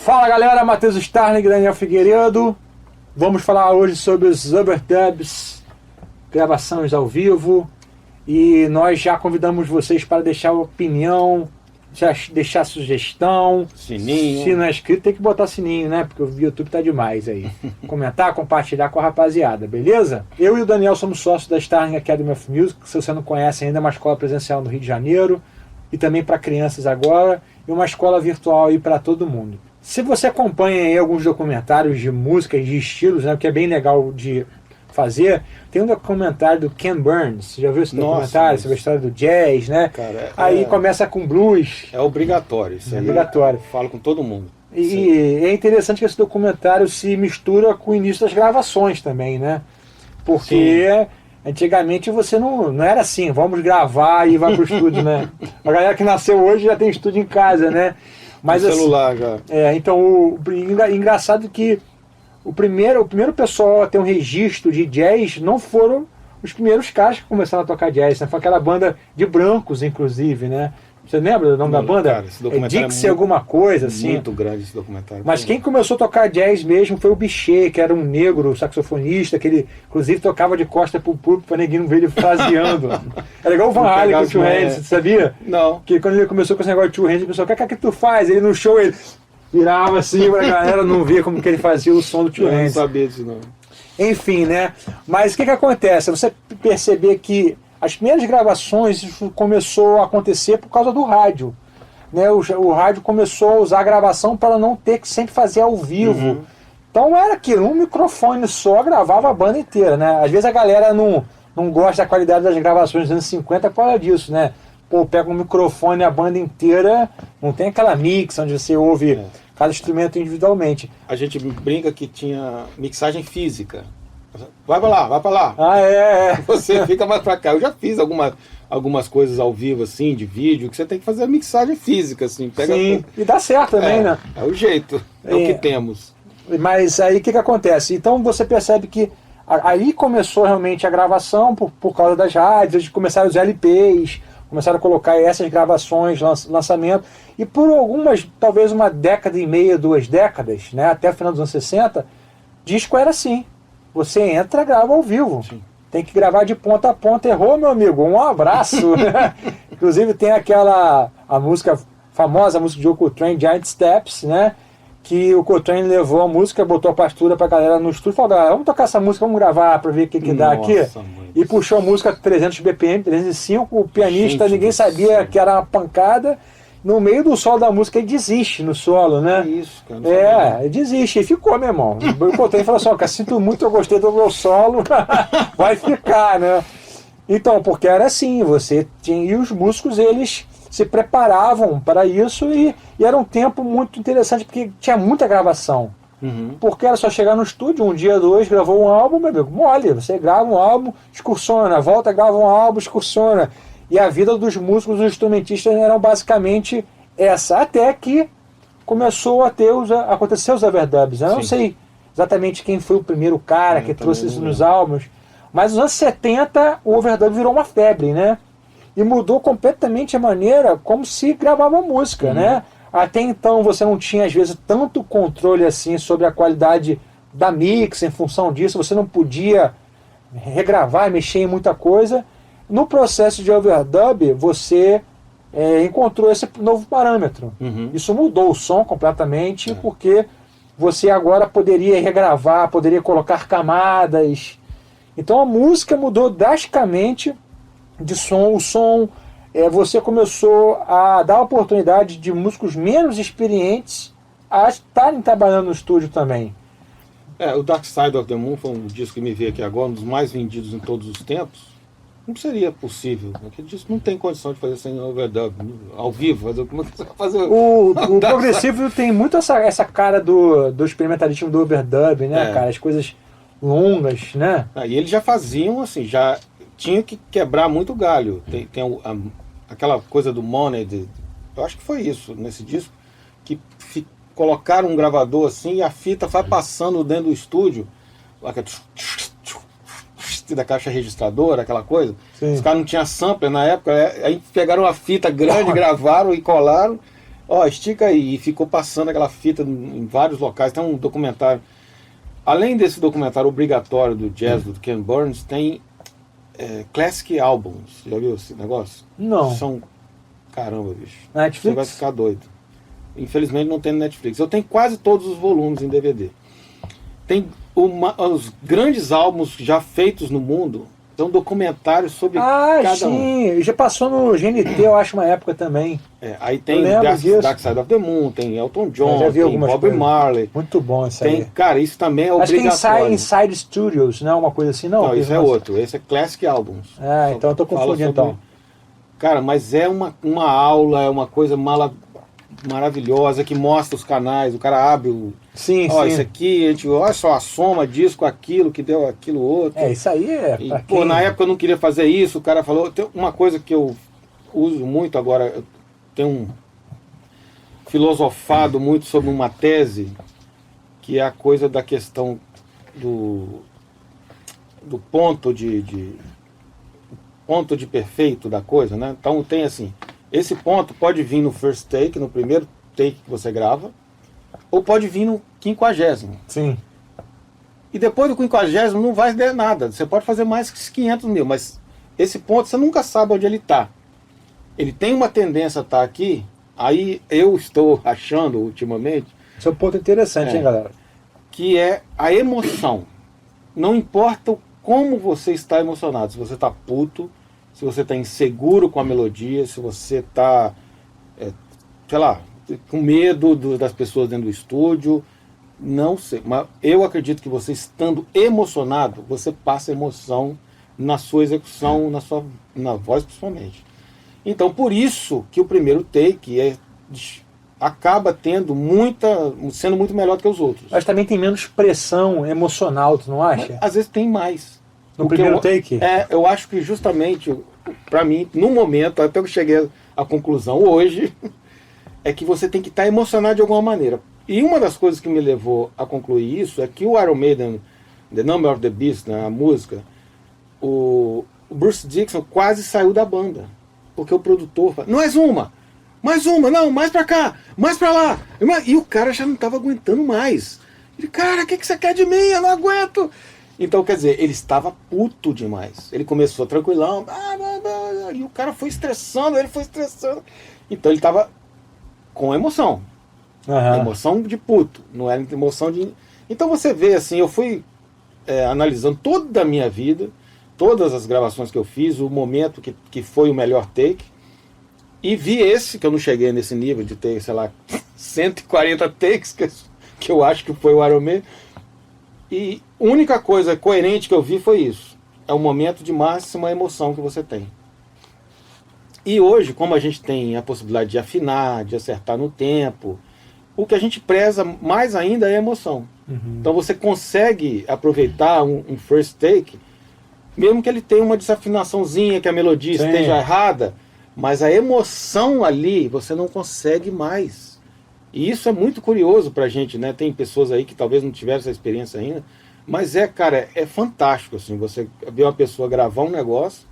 Fala galera, Matheus Starling e Daniel Figueiredo. Vamos falar hoje sobre os overdubs, gravações ao vivo. E nós já convidamos vocês para deixar opinião, já deixar sugestão. Sininho. Se não é inscrito, tem que botar sininho, né? Porque o YouTube tá demais aí. Comentar, compartilhar com a rapaziada, beleza? Eu e o Daniel somos sócios da Starling Academy of Music. Se você não conhece ainda, é uma escola presencial no Rio de Janeiro. E também para crianças agora. E uma escola virtual aí para todo mundo. Se você acompanha aí alguns documentários de músicas, de estilos, né, o que é bem legal de fazer, tem um documentário do Ken Burns. Você já viu esse documentário sobre a história do jazz, né? Cara, aí começa com blues. É obrigatório. Isso é obrigatório. Eu falo com todo mundo. E é interessante que esse documentário se mistura com o início das gravações também, né? Porque antigamente você não era assim, vamos gravar e vai pro estúdio, né? A galera que nasceu hoje já tem estúdio em casa, né? Mas o celular assim, já. Então, engraçado que o primeiro pessoal a ter um registro de jazz não foram os primeiros caras que começaram a tocar jazz, né? Foi aquela banda de brancos, inclusive, né? Você lembra do nome da banda? Cara, esse documentário Dixie alguma coisa, assim. Muito grande esse documentário. Mas quem começou a tocar jazz mesmo foi o Biché, que era um negro saxofonista, que ele, inclusive, tocava de costa pro público para ninguém não ver ele fraseando. Era igual o Van Halen com o Two Hands, você sabia? Não. Que quando ele começou com esse negócio de Two Hands, o pessoal, o que tu faz? Ele no show, ele virava assim pra galera não ver como que ele fazia o som do Two Hands. Eu não sabia disso, não. Enfim, né? Mas o que acontece? Você perceber que as primeiras gravações isso começou a acontecer por causa do rádio. Né? O rádio começou a usar a gravação para não ter que sempre fazer ao vivo. Uhum. Então era aquilo, um microfone só gravava a banda inteira, né? Às vezes a galera não gosta da qualidade das gravações dos anos 50 por causa disso, né? Pô, pega um microfone a banda inteira, não tem aquela mix onde você ouve cada instrumento individualmente. A gente brinca que tinha mixagem física. Vai pra lá, vai pra lá. Você fica mais pra cá. Eu já fiz algumas coisas ao vivo, assim, de vídeo, que você tem que fazer a mixagem física, assim. Pega e dá certo também, né? É o jeito, é o que temos. Mas aí o que acontece? Então você percebe que aí começou realmente a gravação por causa das rádios, eles começaram os LPs, começaram a colocar essas gravações, lançamento, e por algumas, talvez uma década e meia, 2 décadas, né, até o final dos anos 60, disco era assim. Você entra, grava ao vivo. Sim. Tem que gravar de ponta a ponta. Errou, meu amigo? Um abraço. Inclusive tem a música famosa, a música de Coltrane, Giant Steps, né? Que o Coltrane levou a música, botou a partitura pra galera no estúdio e falou, galera, vamos tocar essa música, vamos gravar pra ver o que dá aqui. E puxou a música 300 BPM, 305, o pianista, ninguém sabia que era uma pancada. No meio do solo da música ele desiste no solo, né? É isso, cara. Ele desiste, e ficou, meu irmão. O Coltrane falou assim, cara, sinto muito, eu gostei do meu solo, vai ficar, né? Então, porque era assim, você tinha, e os músicos, eles se preparavam para isso e era um tempo muito interessante, porque tinha muita gravação. Uhum. Porque era só chegar no estúdio, um dia, 2, gravou um álbum, meu amigo, mole, você grava um álbum, excursiona, volta, grava um álbum, excursiona. E a vida dos músicos, dos instrumentistas eram basicamente essa, até que começou a acontecer os overdubs. Eu não sei exatamente quem foi o primeiro cara que trouxe isso nos álbuns, mas nos anos 70 o overdub virou uma febre, né? E mudou completamente a maneira como se gravava música, né? Até então você não tinha, às vezes, tanto controle assim sobre a qualidade da mix, em função disso, você não podia regravar, mexer em muita coisa. No processo de overdub, você encontrou esse novo parâmetro. Isso mudou o som completamente, porque você agora poderia regravar, poderia colocar camadas. Então a música mudou drasticamente de som. O som, você começou a dar oportunidade de músicos menos experientes a estarem trabalhando no estúdio também. O Dark Side of the Moon foi um disco que me veio aqui agora, um dos mais vendidos em todos os tempos. Não seria possível. Aquele disco não tem condição de fazer sem overdub, ao vivo. Como é que você vai fazer? O progressivo tem muito essa cara do experimentalismo do overdub, né, cara? As coisas longas, né? E eles já faziam, assim, já tinha que quebrar muito galho. Tem aquela coisa do Money, eu acho que foi isso, nesse disco, que colocaram um gravador assim e a fita vai passando dentro do estúdio, da caixa registradora, aquela coisa. Sim. Os caras não tinham sampler na época, aí pegaram uma fita grande, gravaram e colaram, Ó, estica aí. E ficou passando aquela fita em vários locais. Tem um documentário. Além desse documentário obrigatório do jazz do Ken Burns, tem Classic Albums. Já viu esse negócio? Não. São... Caramba, bicho. Netflix? Você vai ficar doido. Infelizmente não tem no Netflix. Eu tenho quase todos os volumes em DVD. Tem os grandes álbuns já feitos no mundo. Tem um documentário sobre cada um. Já passou no GNT, eu acho, uma época também. Aí tem Dark Side of the Moon, tem Elton John, tem Bob Marley. Muito bom isso aí. Cara, isso também é acho obrigatório. Acho que Inside Studios, não é uma coisa assim, não? Não, isso é outro. Esse é Classic Albums. Então eu tô confundindo então. Cara, mas é uma aula, é uma coisa maravilhosa que mostra os canais, o cara abre o... Sim. Isso aqui, a gente olha só a soma disso com aquilo, que deu aquilo outro. Isso aí é... Na época eu não queria fazer isso, o cara falou... Tem uma coisa que eu uso muito agora, eu tenho filosofado muito sobre uma tese, que é a coisa da questão do ponto ponto de perfeito da coisa, né? Então tem assim, esse ponto pode vir no first take, no primeiro take que você grava, ou pode vir no 50º. Sim. E depois do 50º não vai dar nada. Você pode fazer mais que 500 mil, mas esse ponto você nunca sabe onde ele está. Ele tem uma tendência a estar aqui, aí eu estou achando ultimamente... Esse é um ponto interessante, hein, galera? Que é a emoção. Não importa como você está emocionado, se você está puto, se você está inseguro com a melodia, se você está, sei lá, com medo das pessoas dentro do estúdio, não sei. Mas eu acredito que você estando emocionado, você passa emoção na sua execução, na voz principalmente. Então por isso que o primeiro take acaba sendo muito melhor do que os outros. Mas também tem menos pressão emocional, tu não acha? Mas, às vezes tem mais. No primeiro take? Eu acho que justamente, para mim, no momento, até eu cheguei à conclusão hoje, é que você tem que estar emocionado de alguma maneira. E uma das coisas que me levou a concluir isso é que o Iron Maiden, The Number of the Beast, né, a música, o Bruce Dickinson quase saiu da banda. Porque o produtor falou, mais uma, não, mais pra cá, mais pra lá. E o cara já não estava aguentando mais. Ele, cara, o que você quer de mim? Eu não aguento. Então, quer dizer, ele estava puto demais. Ele começou tranquilão, e o cara foi estressando, Então ele estava com emoção. Emoção de puto, não era emoção de... Então você vê assim, eu fui analisando toda a minha vida, todas as gravações que eu fiz, o momento que foi o melhor take, e vi esse, que eu não cheguei nesse nível de ter, sei lá, 140 takes, que eu acho que foi o Iron Man. E a única coisa coerente que eu vi foi isso. É o momento de máxima emoção que você tem. E hoje, como a gente tem a possibilidade de afinar, de acertar no tempo, o que a gente preza mais ainda é a emoção. Então você consegue aproveitar um first take, mesmo que ele tenha uma desafinaçãozinha, que a melodia esteja errada, mas a emoção ali você não consegue mais. E isso é muito curioso pra gente, né? Tem pessoas aí que talvez não tiveram essa experiência ainda, mas cara, é fantástico, assim, você ver uma pessoa gravar um negócio,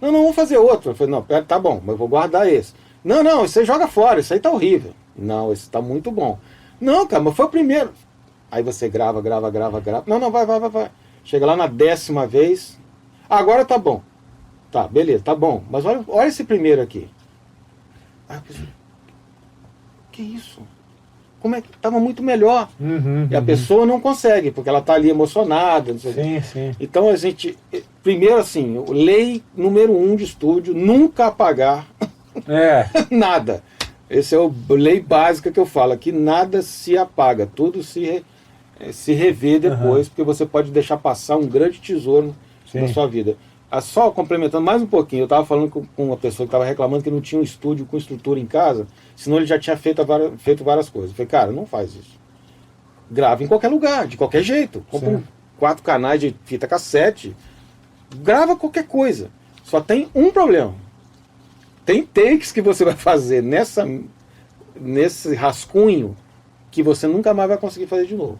não, vamos fazer outro. Eu falei, não, pera, tá bom, mas eu vou guardar esse. Não, você joga fora, isso aí tá horrível. Não, esse tá muito bom. Não, cara, mas foi o primeiro. Aí você grava. Não, vai. Chega lá na 10ª vez, agora tá bom. Tá, beleza, tá bom. Mas olha esse primeiro aqui. Aí eu pensei, que isso? Como é que tava muito melhor? E a pessoa não consegue, porque ela tá ali emocionada, não sei. Sim. Então a gente, primeiro assim, lei número 1 de estúdio, nunca apagar nada. Essa é a lei básica que eu falo, que nada se apaga, tudo se revê depois, porque você pode deixar passar um grande tesouro na sua vida. Só complementando mais um pouquinho, eu estava falando com uma pessoa que estava reclamando que não tinha um estúdio com estrutura em casa, senão ele já tinha feito várias coisas. Eu falei, cara, não faz isso. Grava em qualquer lugar, de qualquer jeito. Compra 4 canais de fita cassete, grava qualquer coisa. Só tem um problema. Tem takes que você vai fazer nesse rascunho que você nunca mais vai conseguir fazer de novo.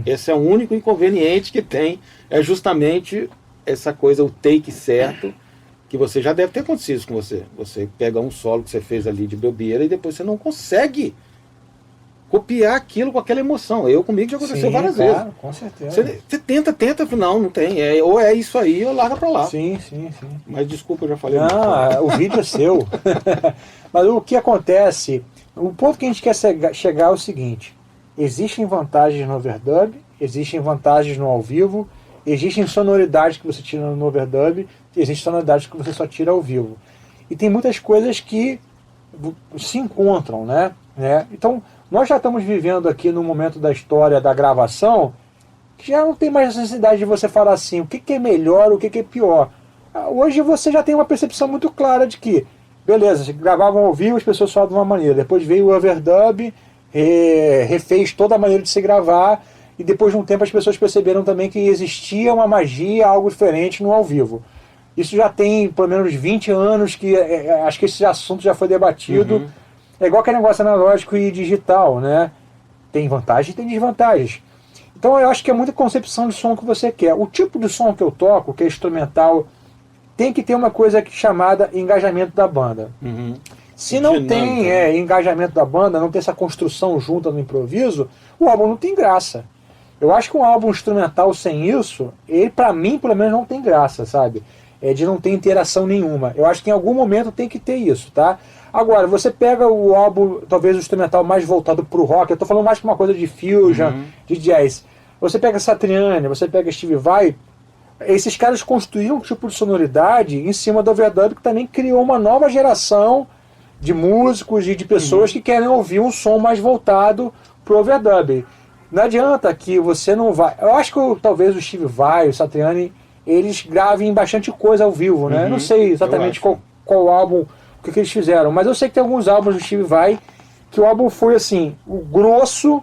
Esse é o único inconveniente que tem, é justamente essa coisa, o take certo, que você já deve ter acontecido isso com você. Você pega um solo que você fez ali de bobeira e depois você não consegue copiar aquilo com aquela emoção. Comigo já aconteceu várias vezes. Com certeza. Você tenta, não tem. Ou é isso aí, ou larga pra lá. Sim. Mas desculpa, eu já falei. Não, o vídeo é seu. Mas o que acontece, o ponto que a gente quer chegar é o seguinte: existem vantagens no overdub, existem vantagens no ao vivo, existem sonoridades que você tira no overdub, existem sonoridades que você só tira ao vivo. E tem muitas coisas que se encontram, né? Então, nós já estamos vivendo aqui no momento da história da gravação que já não tem mais necessidade de você falar assim, o que é melhor, o que é pior. Hoje você já tem uma percepção muito clara de que, beleza, gravavam ao vivo, as pessoas falavam de uma maneira, depois veio o overdub, refez toda a maneira de se gravar, e depois de um tempo as pessoas perceberam também que existia uma magia, algo diferente no ao vivo. Isso já tem pelo menos 20 anos que acho que esse assunto já foi debatido. Uhum. É igual aquele negócio analógico e digital, né? Tem vantagens e tem desvantagens. Então eu acho que é muita concepção de som que você quer. O tipo de som que eu toco, que é instrumental, tem que ter uma coisa chamada engajamento da banda. Uhum. Se não Dinâmica, tem né? engajamento da banda, não tem essa construção junta no improviso, o álbum não tem graça. Eu acho que um álbum instrumental sem isso, ele pra mim pelo menos não tem graça, sabe? De não ter interação nenhuma. Eu acho que em algum momento tem que ter isso, tá? Agora, você pega o álbum, talvez o instrumental mais voltado pro rock, eu tô falando mais pra uma coisa de fusion, de jazz. Você pega Satriani, você pega Steve Vai, esses caras construíram um tipo de sonoridade em cima do overdub que também criou uma nova geração de músicos e de pessoas que querem ouvir um som mais voltado pro overdub. Não adianta que você não vai... Eu acho que talvez o Steve Vai, o Satriani, eles gravem bastante coisa ao vivo, né? Eu não sei exatamente qual álbum, o que eles fizeram, mas eu sei que tem alguns álbuns do Steve Vai que o álbum foi assim, o grosso,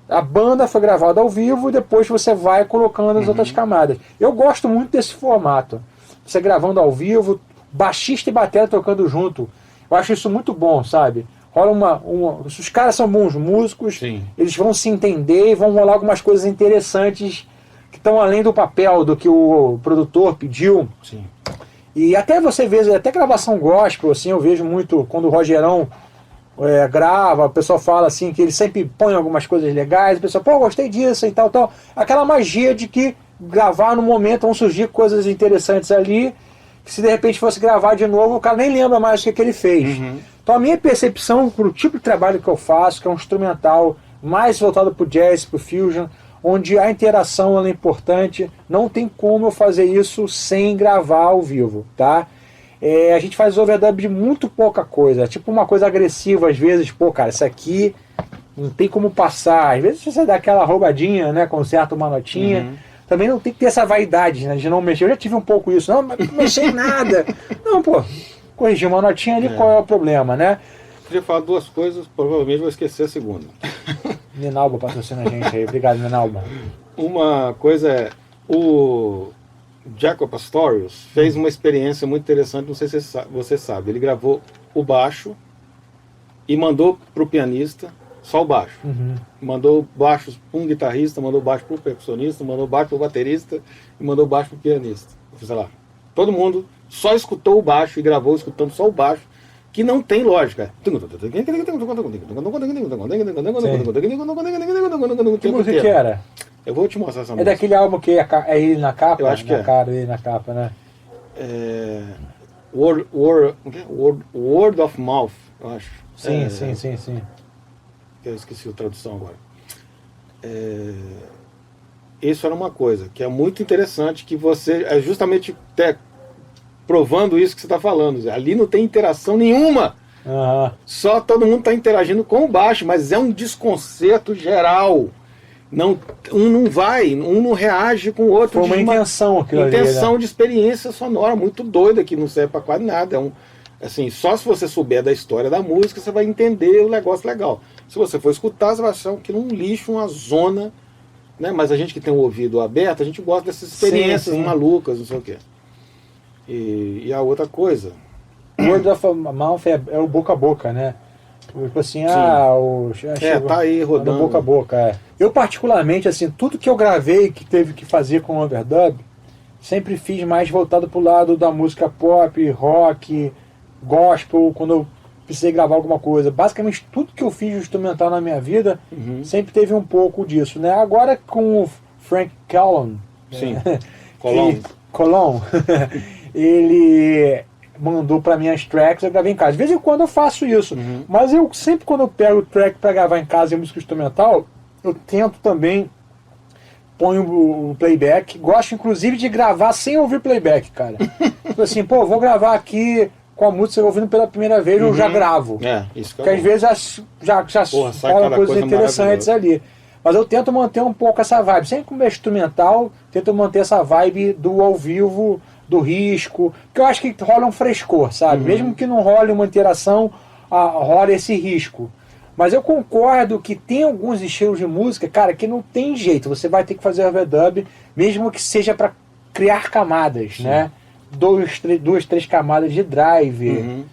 a banda foi gravada ao vivo e depois você vai colocando as outras camadas. Eu gosto muito desse formato. Você gravando ao vivo, baixista e batera tocando junto. Eu acho isso muito bom, sabe? Rola os caras são bons músicos, Sim. eles vão se entender e vão rolar algumas coisas interessantes que estão além do papel do que o produtor pediu. Sim. E até você vê, até gravação gospel, assim, eu vejo muito quando o Rogerão grava, o pessoal fala assim que ele sempre põe algumas coisas legais, o pessoal, pô, gostei disso e tal. Aquela magia de que gravar no momento vão surgir coisas interessantes ali, que se de repente fosse gravar de novo, o cara nem lembra mais o que ele fez. Então a minha percepção pro tipo de trabalho que eu faço, que é um instrumental mais voltado pro jazz, pro fusion, onde a interação ela é importante, não tem como eu fazer isso sem gravar ao vivo, tá? A gente faz overdub de muito pouca coisa, tipo uma coisa agressiva às vezes, pô, cara, isso aqui não tem como passar. Às vezes você dá aquela roubadinha, né, conserta uma notinha, também não tem que ter essa vaidade, né, de não mexer. Eu já tive um pouco isso, não, mas não mexer em nada. Não, pô, corrigir uma notinha ali, qual é o problema, né? Podia falar duas coisas, provavelmente vou esquecer a segunda. Minalba patrocina a gente aí, obrigado, Minalba. Uma coisa é, o Jaco Pastorius fez uma experiência muito interessante, não sei se você sabe. Ele gravou o baixo e mandou pro pianista só o baixo. Mandou baixos para um guitarrista, mandou baixo pro percussionista, mandou baixo pro baterista e mandou baixo pro pianista. Sei lá. Todo mundo só escutou o baixo e gravou escutando só o baixo, que não tem lógica. Que música que era? Eu vou te mostrar essa música. É daquele álbum que é ele na capa? Eu acho que ele na capa, né? Word of Mouth, eu acho. Sim. Eu esqueci a tradução agora. Isso era uma coisa que é muito interessante, que você é justamente provando isso que você está falando. Ali não tem interação nenhuma. Só todo mundo está interagindo com o baixo, mas é um desconcerto geral. Não, um não reage com o outro. Foi uma intenção aquilo intenção ali, né? de experiência sonora muito doida, que não serve para quase nada. Assim, só se você souber da história da música, você vai entender o negócio legal. Se você for escutar, você vai achar aquilo um lixo, uma zona, né? Mas a gente que tem o ouvido aberto, a gente gosta dessas experiências malucas, não sei o quê. E a outra coisa... Word of Mouth é o boca a boca, né? Tipo assim, tá aí rodando. Boca a boca, Eu particularmente, assim, tudo que eu gravei que teve que fazer com overdub, sempre fiz mais voltado pro lado da música pop, rock, gospel, quando eu precisei gravar alguma coisa. Basicamente tudo que eu fiz de instrumental na minha vida sempre teve um pouco disso, né? Agora com o Frank Callon, Sim. Colon, ele mandou para mim as tracks, eu gravei em casa. De vez em quando eu faço isso, mas eu sempre quando eu pego o track para gravar em casa em música instrumental, eu tento também ponho o playback. Gosto inclusive de gravar sem ouvir playback, cara. Tipo assim, pô, vou gravar aqui com a música ouvindo pela primeira vez, eu já gravo. Isso que Porque às vezes já rola coisas interessantes ali. Mas eu tento manter um pouco essa vibe. Sempre como é instrumental, tento manter essa vibe do ao vivo, do risco. Porque eu acho que rola um frescor, sabe? Mesmo que não role uma interação, rola esse risco. Mas eu concordo que tem alguns estilos de música, cara, que não tem jeito. Você vai ter que fazer overdub, mesmo que seja para criar camadas, né? Duas, três camadas de drive,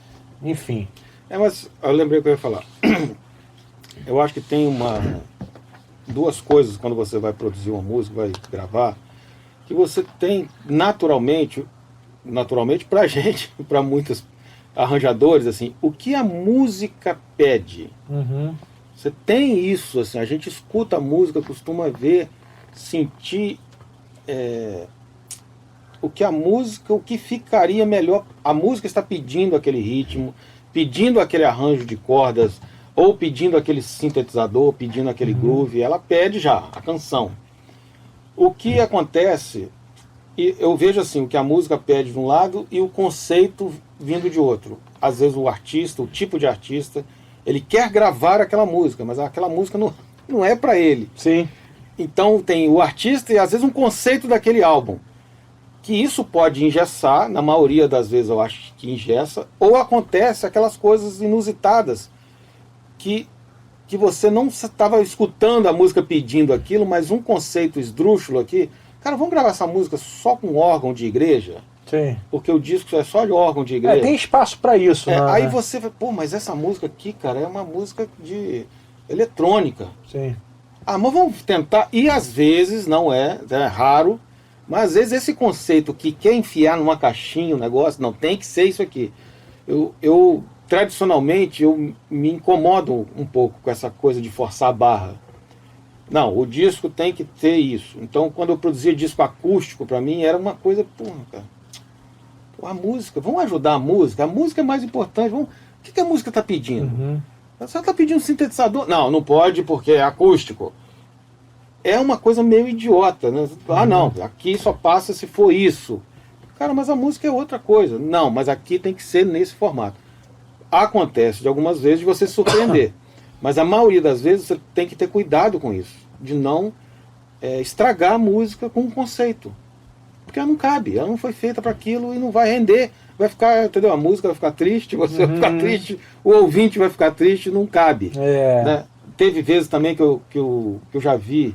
enfim. Mas eu lembrei o que eu ia falar. Eu acho que tem duas coisas quando você vai produzir uma música, vai gravar, que você tem naturalmente pra gente, pra muitos arranjadores, assim, o que a música pede. Você tem isso, assim, a gente escuta a música, costuma ver, sentir o que ficaria melhor. A música está pedindo aquele ritmo, pedindo aquele arranjo de cordas, ou pedindo aquele sintetizador, pedindo aquele groove, ela pede já a canção. O que acontece, e eu vejo assim, o que a música pede de um lado e o conceito vindo de outro. Às vezes o artista, o tipo de artista, ele quer gravar aquela música, mas aquela música não é para ele. Sim. Então tem o artista e às vezes um conceito daquele álbum. Que isso pode engessar, na maioria das vezes eu acho que engessa, ou acontece aquelas coisas inusitadas que você não estava escutando a música pedindo aquilo, mas um conceito esdrúxulo aqui. Cara, vamos gravar essa música só com órgão de igreja? Sim. Porque o disco é só de órgão de igreja. Tem espaço para isso. Aí você vai, pô, mas essa música aqui, cara, é uma música de eletrônica. Sim. Mas vamos tentar, e às vezes, não é raro, mas às vezes esse conceito que quer enfiar numa caixinha o negócio, não, tem que ser isso aqui. Eu tradicionalmente, eu me incomodo um pouco com essa coisa de forçar a barra. Não, o disco tem que ter isso. Então, quando eu produzia disco acústico, para mim, era uma coisa, cara, a música, vamos ajudar a música é mais importante. O que a música está pedindo? Você está pedindo um sintetizador? Não pode porque é acústico. É uma coisa meio idiota, né? Não, aqui só passa se for isso. Cara, mas a música é outra coisa. Não, mas aqui tem que ser nesse formato. Acontece de algumas vezes de você se surpreender. Mas a maioria das vezes você tem que ter cuidado com isso. De não estragar a música com um conceito. Porque ela não cabe, ela não foi feita para aquilo e não vai render. Vai ficar, entendeu? A música vai ficar triste, você vai ficar triste, o ouvinte vai ficar triste, não cabe. Né? Teve vezes também que eu já vi,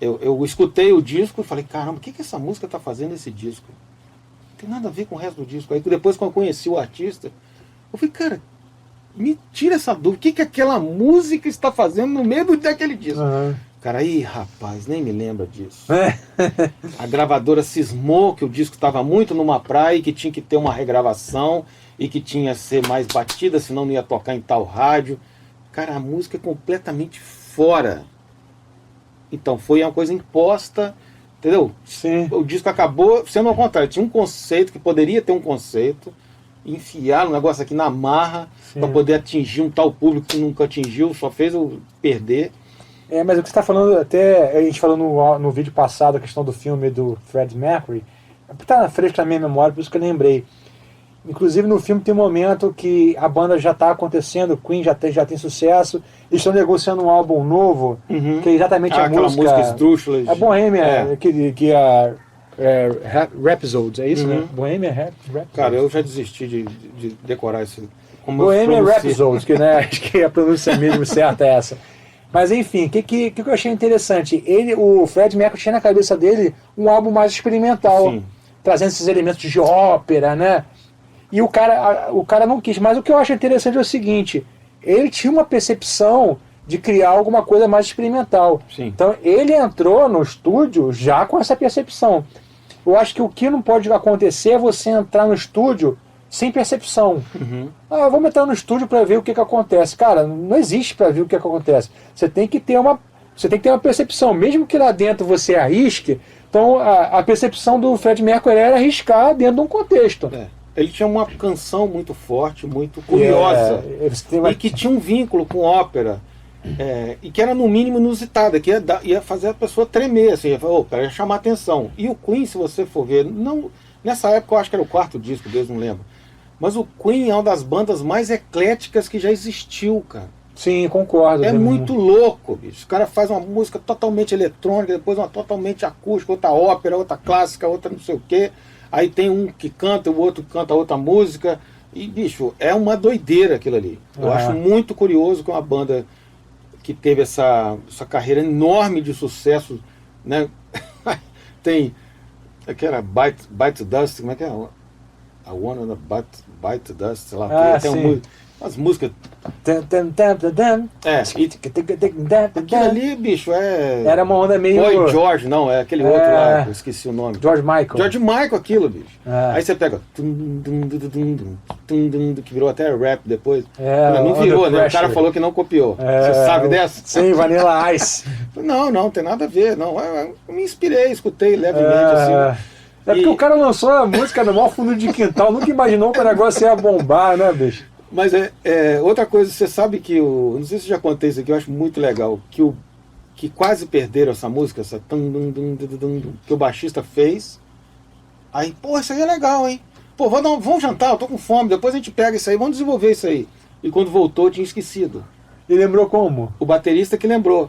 eu escutei o disco e falei, caramba, o que essa música está fazendo nesse disco? Não tem nada a ver com o resto do disco. Aí depois, quando eu conheci o artista, eu falei, cara, me tira essa dúvida, o que aquela música está fazendo no meio daquele disco? Cara, aí, rapaz, nem me lembra disso. A gravadora cismou que o disco estava muito numa praia e que tinha que ter uma regravação e que tinha que ser mais batida, senão não ia tocar em tal rádio. Cara, a música é completamente fora. Então, foi uma coisa imposta, entendeu? Sim. O disco acabou sendo ao contrário. Tinha um conceito que poderia ter um conceito, enfiar um negócio aqui na marra para poder atingir um tal público que nunca atingiu, só fez eu perder. Mas o que você está falando, até a gente falou no vídeo passado, a questão do filme do Fred Mercury, está fresco na minha memória, por isso que eu lembrei. Inclusive no filme tem um momento que a banda já está acontecendo, o Queen já tem sucesso, eles estão negociando um álbum novo, que é exatamente a música... aquela música esdrúxula. É Bohemian, que Rhapsody, é isso, né? Bohemian Rhapsody. Cara, eu já desisti de decorar esse... Bohemian Rhapsody, que né, acho que a pronúncia mesmo certa é essa. Mas enfim, o que eu achei interessante? O Fred Mercury tinha na cabeça dele um álbum mais experimental, trazendo esses elementos de ópera, né? E o cara não quis. Mas o que eu acho interessante é o seguinte, ele tinha uma percepção de criar alguma coisa mais experimental. Sim. Então ele entrou no estúdio já com essa percepção. Eu acho que o que não pode acontecer é você entrar no estúdio sem percepção. Vamos entrar no estúdio para ver o que acontece. Cara, não existe para ver o que acontece. Você tem que ter uma percepção, mesmo que lá dentro você arrisque. Então a percepção do Fred Mercury era arriscar dentro de um contexto. Ele tinha uma canção muito forte, muito curiosa, e que tinha um vínculo com ópera, e que era no mínimo inusitada, que ia fazer a pessoa tremer, assim, ia chamar atenção. E o Queen, se você for ver, nessa época eu acho que era o 4º disco deles, não lembro, mas o Queen é uma das bandas mais ecléticas que já existiu, cara. Sim, concordo. É muito louco, bicho. O cara faz uma música totalmente eletrônica, depois uma totalmente acústica, outra ópera, outra clássica, outra não sei o quê. Aí tem um que canta, o outro canta outra música. E, bicho, é uma doideira aquilo ali. Eu acho muito curioso que uma banda que teve essa carreira enorme de sucesso, né? Tem aquela Bite Dust, como é que é? A One on the Bite Dust, sei lá. Tem umas músicas. Aquilo ali, bicho, era uma onda meio. Boy George, não, é aquele outro lá, eu esqueci o nome. George Michael. George Michael, aquilo, bicho. Aí você pega. Que virou até rap depois. Não virou, né? O cara falou que não copiou. Você sabe dessa? Sim, Vanilla Ice. Não tem nada a ver. Não. Eu me inspirei, escutei levemente assim. É porque o cara lançou a música no maior fundo de quintal, nunca imaginou que o negócio ia bombar, né, bicho? Mas outra coisa, você sabe que não sei se já contei isso aqui, eu acho muito legal, que quase perderam essa música, que o baixista fez. Aí, pô, isso aí é legal, hein? Pô, vamos jantar, eu tô com fome, depois a gente pega isso aí, vamos desenvolver isso aí. E quando voltou, eu tinha esquecido. E lembrou como? O baterista que lembrou.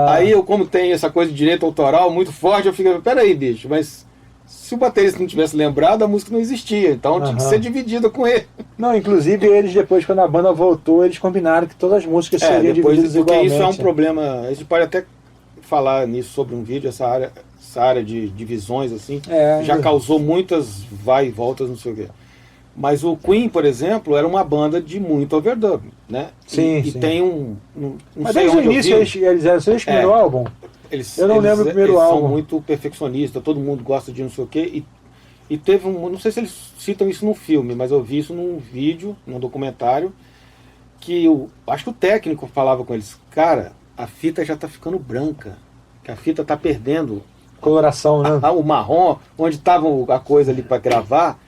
Aí eu, como tenho essa coisa de direito autoral muito forte, eu fico, peraí, bicho, mas se o baterista não tivesse lembrado, a música não existia. Então tinha que ser dividida com ele. Não, inclusive eles depois, quando a banda voltou, eles combinaram que todas as músicas seriam divididas igualmente. Porque isso é um problema, a gente pode até falar nisso sobre um vídeo, essa área de divisões assim, já causou muitas vai e voltas, não sei o quê. Mas o Queen, por exemplo, era uma banda de muito overdub, né? Sim, e tem mas desde o início eles eram o primeiro álbum. Eu não lembro o primeiro álbum. Eles são muito perfeccionistas, todo mundo gosta de não sei o quê. E teve não sei se eles citam isso no filme, mas eu vi isso num vídeo, num documentário, que acho que o técnico falava com eles, cara, a fita já tá ficando branca, que a fita tá perdendo coloração, né? O marrom, onde tava a coisa ali para gravar.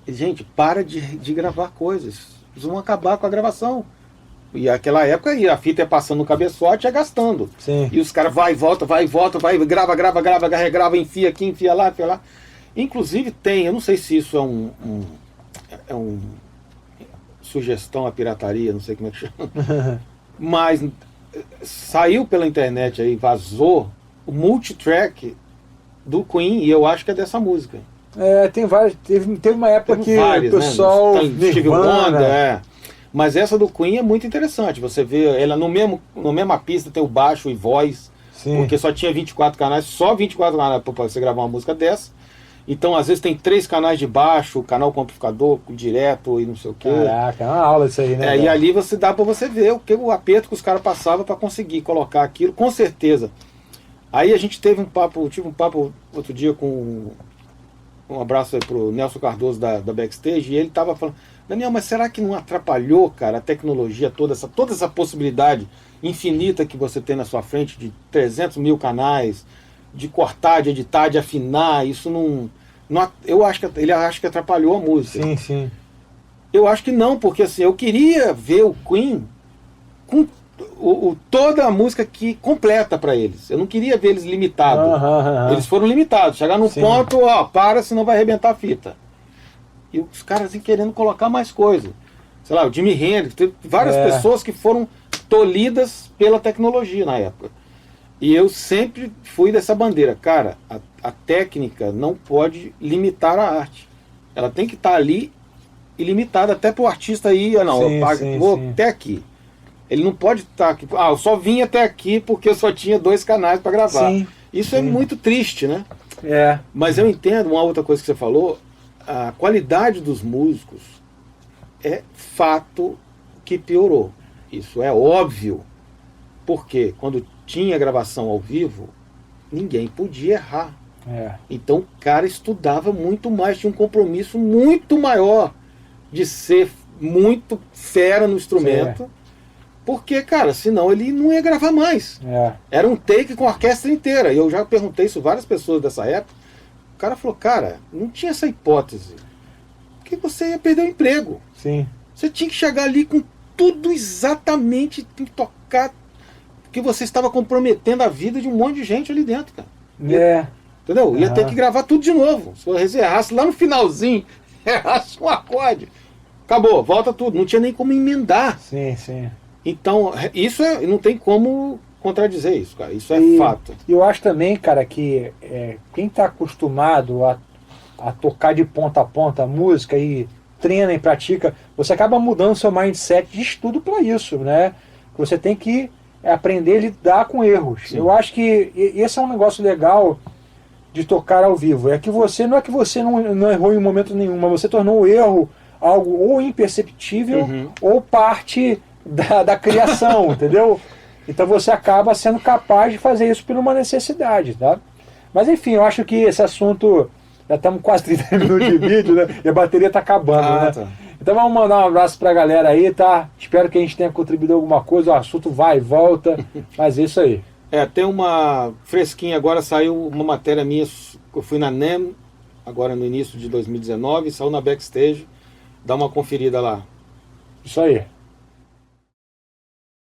Gente, para de gravar coisas, eles vão acabar com a gravação. E naquela época a fita ia passando no cabeçote e ia gastando. Sim. E os caras vai e volta, grava, regrava, enfia aqui, enfia lá. Inclusive eu não sei se isso é um sugestão à pirataria, não sei como é que chama. Mas saiu pela internet aí, vazou o multitrack do Queen, e eu acho que é dessa música. Tem vários. Teve uma época que vários, o pessoal. Né? Steve Wonder, Mas essa do Queen é muito interessante. Você vê ela na mesma pista, tem o baixo e voz. Sim. Porque só tinha 24 canais, só 24 canais para você gravar uma música dessa. Então, às vezes, tem 3 canais de baixo, canal com amplificador direto e não sei o quê. Caraca, é uma aula isso aí, né? E ali dá para você ver o aperto que os caras passavam para conseguir colocar aquilo, com certeza. Aí a gente tive um papo outro dia com um abraço aí pro Nelson Cardoso da Backstage, e ele tava falando, Daniel, mas será que não atrapalhou, cara, a tecnologia toda essa possibilidade infinita que você tem na sua frente de 300 mil canais, de cortar, de editar, de afinar, isso não eu acho que ele acha que atrapalhou a música. Sim, sim. Eu acho que não, porque assim, eu queria ver o Queen com toda a música completa para eles. Eu não queria ver eles limitados. Eles foram limitados. Chegar num ponto, para, senão vai arrebentar a fita. E os caras assim, querendo colocar mais coisa. Sei lá, o Jimi Hendrix, teve várias pessoas que foram tolhidas pela tecnologia na época. E eu sempre fui dessa bandeira. Cara, a técnica não pode limitar a arte. Ela tem que estar ali ilimitada até para o artista aí. Vou até aqui. Ele não pode estar aqui. Eu só vim até aqui porque eu só tinha 2 canais para gravar. Sim, isso é muito triste, né? Mas eu entendo uma outra coisa que você falou. A qualidade dos músicos é fato que piorou. Isso é óbvio. Porque quando tinha gravação ao vivo, ninguém podia errar. Então o cara estudava muito mais, tinha um compromisso muito maior de ser muito fera no instrumento, porque, cara, senão ele não ia gravar mais. Era um take com a orquestra inteira. E eu já perguntei isso a várias pessoas dessa época. O cara falou, cara, não tinha essa hipótese. Porque você ia perder o emprego. Sim. Você tinha que chegar ali com tudo exatamente, tem que tocar, porque você estava comprometendo a vida de um monte de gente ali dentro, cara. Entendeu? Ia ter que gravar tudo de novo. Se você errasse lá no finalzinho, errasse um acorde, acabou, volta tudo. Não tinha nem como emendar. Sim, sim. Então, isso não tem como contradizer isso, cara. Isso é fato. E eu acho também, cara, que quem está acostumado a tocar de ponta a ponta a música e treina e pratica, você acaba mudando seu mindset de estudo para isso, né? Você tem que aprender a lidar com erros. Sim. Eu acho que esse é um negócio legal de tocar ao vivo. É que você não errou em momento nenhum, mas você tornou o erro algo ou imperceptível ou parte da criação, entendeu? Então você acaba sendo capaz de fazer isso por uma necessidade, tá? Mas enfim, eu acho que esse assunto, já estamos quase 30 minutos de vídeo, né? E a bateria está acabando, né? Tá. Então vamos mandar um abraço pra galera aí, tá? Espero que a gente tenha contribuído alguma coisa, o assunto vai e volta, mas é isso aí. Tem uma fresquinha agora, saiu uma matéria minha, eu fui na NEM, agora no início de 2019, saiu na Backstage, dá uma conferida lá. Isso aí.